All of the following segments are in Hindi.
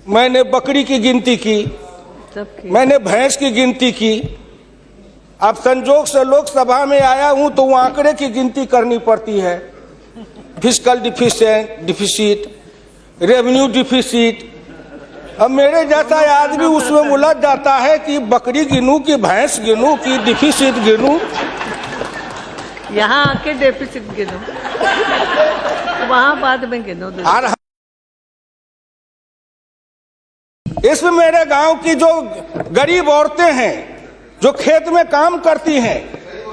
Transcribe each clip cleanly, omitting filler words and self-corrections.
मैंने बकरी की गिनती की, मैंने भैंस की गिनती की। अब संजोग से लोकसभा में आया हूं तो वो आंकड़े की गिनती करनी पड़ती है। Fiscal deficit, revenue deficit. अब मेरे जैसा आदमी उसमें उलझ जाता है कि बकरी गिनूं कि भैंस गिनूं कि डिफिसिट गिनूं। यहाँ आके डेफिसिट गिनो, वहां बाद में गिनो। इसमें मेरे गांव की जो गरीब औरतें हैं, जो खेत में काम करती हैं,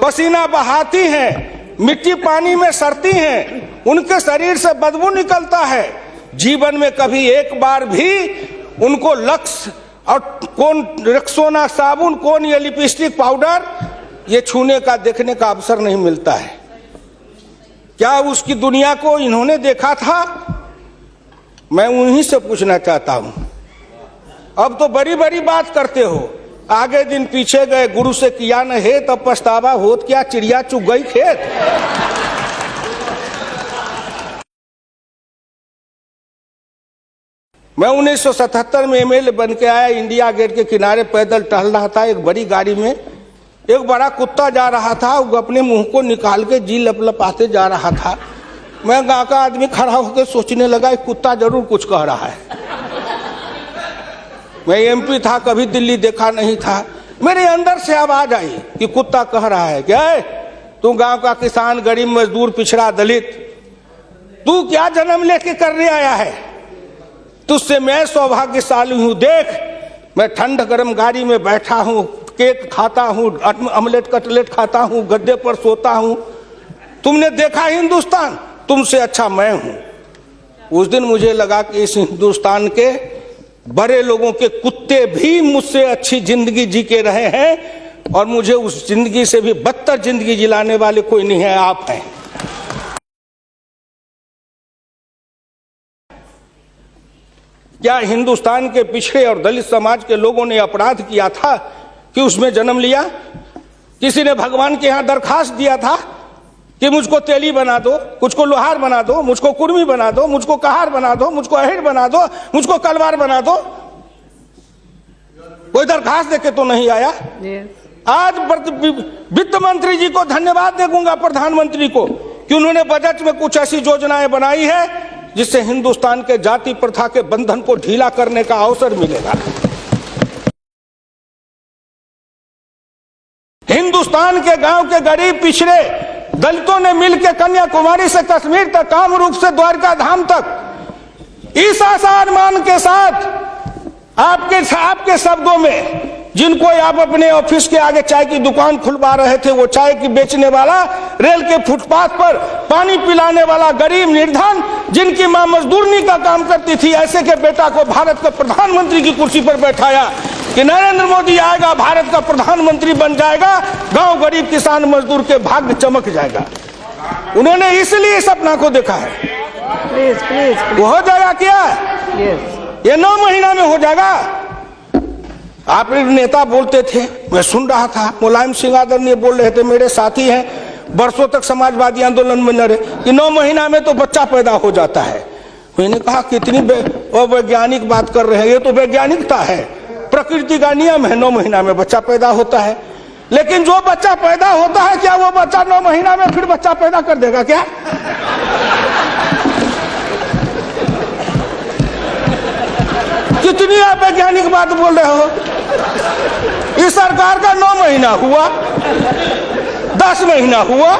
पसीना बहाती हैं, मिट्टी पानी में सड़ती हैं, उनके शरीर से बदबू निकलता है। जीवन में कभी एक बार भी उनको लक्स और कौन रेक्सोना साबुन, कौन ये लिपस्टिक पाउडर, ये छूने का देखने का अवसर नहीं मिलता है। क्या उसकी दुनिया को इन्होंने देखा था? मैं उन्हीं से पूछना चाहता हूं। अब तो बड़ी बड़ी बात करते हो, आगे दिन पीछे गए, गुरु से किया न है तब पछतावा होत क्या, चिड़िया चुग गई खेत। मैं 1977 में एमएलए बन के आया, इंडिया गेट के किनारे पैदल टहल रहा था। एक बड़ी गाड़ी में एक बड़ा कुत्ता जा रहा था, वो अपने मुंह को निकाल के जी लपलपाते जा रहा था। मैं गांव का आदमी खड़ा होकर सोचने लगा, कुत्ता जरूर कुछ कह रहा है। मैं एमपी था, कभी दिल्ली देखा नहीं था। मेरे अंदर से आवाज आई कि कुत्ता कह रहा है, क्या है तू गांव का किसान, गरीब, मजदूर, पिछड़ा, दलित, तू क्या जन्म लेके करने आया है? तुझसे मैं सौभाग्यशाली हूं। देख, मैं ठंड गर्म गाड़ी में बैठा हूं, केक खाता हूं, ऑमलेट कटलेट खाता हूं, गद्दे पर सोता हूं। तुमने देखा हिंदुस्तान, तुमसे अच्छा मैं हूं। उस दिन मुझे लगा कि इस हिंदुस्तान के बड़े लोगों के कुत्ते भी मुझसे अच्छी जिंदगी जी के रहे हैं, और मुझे उस जिंदगी से भी बदतर जिंदगी जिलाने वाले कोई नहीं है, आप हैं। क्या हिंदुस्तान के पिछड़े और दलित समाज के लोगों ने अपराध किया था कि उसमें जन्म लिया? किसी ने भगवान के यहां दरखास्त दिया था कि मुझको तेली बना दो, मुझको लोहार बना दो, मुझको कुर्मी बना दो, मुझको कहार बना दो, मुझको अहिर बना दो, मुझको कलवार बना दो? कोई दरखास्त देके तो नहीं आया। आज वित्त मंत्री जी को धन्यवाद दूंगा, प्रधानमंत्री को, कि उन्होंने बजट में कुछ ऐसी योजनाएं बनाई है जिससे हिंदुस्तान के जाति प्रथा के बंधन को ढीला करने का अवसर मिलेगा। हिंदुस्तान के गांव के गरीब पिछड़े दलितों ने मिलकर कन्याकुमारी से कश्मीर तक, कामरूप से द्वारका धाम तक, इस आसान मान के साथ आपके शब्दों में, जिनको आप अपने ऑफिस के आगे चाय की दुकान खुलवा रहे थे, वो चाय की बेचने वाला, रेल के फुटपाथ पर पानी पिलाने वाला गरीब निर्धन, जिनकी मां मजदूरनी का काम करती थी, ऐसे के बेटा को भारत के प्रधानमंत्री की कुर्सी पर बैठाया कि नरेंद्र मोदी आएगा, भारत का प्रधानमंत्री बन जाएगा, गांव गरीब किसान मजदूर के भाग्य चमक जाएगा। उन्होंने इसलिए सपना को देखा है। वो हो जाएगा क्या? ये 9 महीना में हो जाएगा। आप नेता बोलते थे, मैं सुन रहा था, मुलायम सिंह आदरणीय बोल रहे थे, मेरे साथी हैं, बरसों तक समाजवादी आंदोलन में लड़े, कि 9 महीना में तो बच्चा पैदा हो जाता है। मैंने कहा कितनी वैज्ञानिक बात कर रहे हैं, ये तो वैज्ञानिकता है, प्रकृति का नियम है, 9 महीना में बच्चा पैदा होता है। लेकिन जो बच्चा पैदा होता है, क्या वो बच्चा 9 महीना में फिर बच्चा पैदा कर देगा क्या? कितनी आप वैज्ञानिक बात बोल रहे हो? इस सरकार का 9 महीना हुआ, 10 महीना हुआ,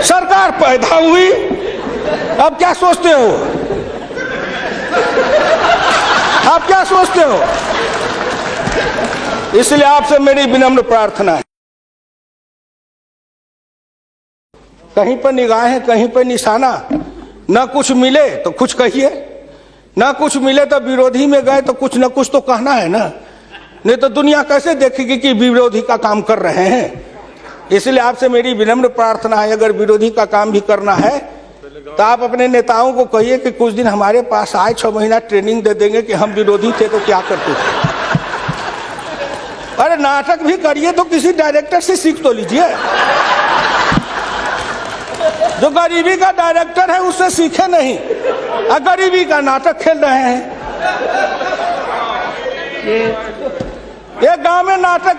सरकार पैदा हुई, अब क्या सोचते हो? आप क्या सोचते हो? इसलिए आपसे मेरी विनम्र प्रार्थना है, कहीं पर निगाहें, कहीं पर निशाना, ना कुछ मिले तो कुछ कहिए, ना कुछ मिले तो विरोधी में गए तो कुछ ना कुछ तो कहना है ना, नहीं तो दुनिया कैसे देखेगी कि विरोधी का काम कर रहे हैं। इसलिए आपसे मेरी विनम्र प्रार्थना है, अगर विरोधी का काम भी करना है तो आप अपने नेताओं को कहिए कि कुछ दिन हमारे पास आए, 6 महीना ट्रेनिंग दे देंगे कि हम विरोधी थे तो क्या करते थे। अरे नाटक भी करिए तो किसी डायरेक्टर से सीख तो लीजिए, जो गरीबी का डायरेक्टर है उससे सीखे नहीं, गरीबी का नाटक खेल रहे हैं। ये एक गांव में नाटक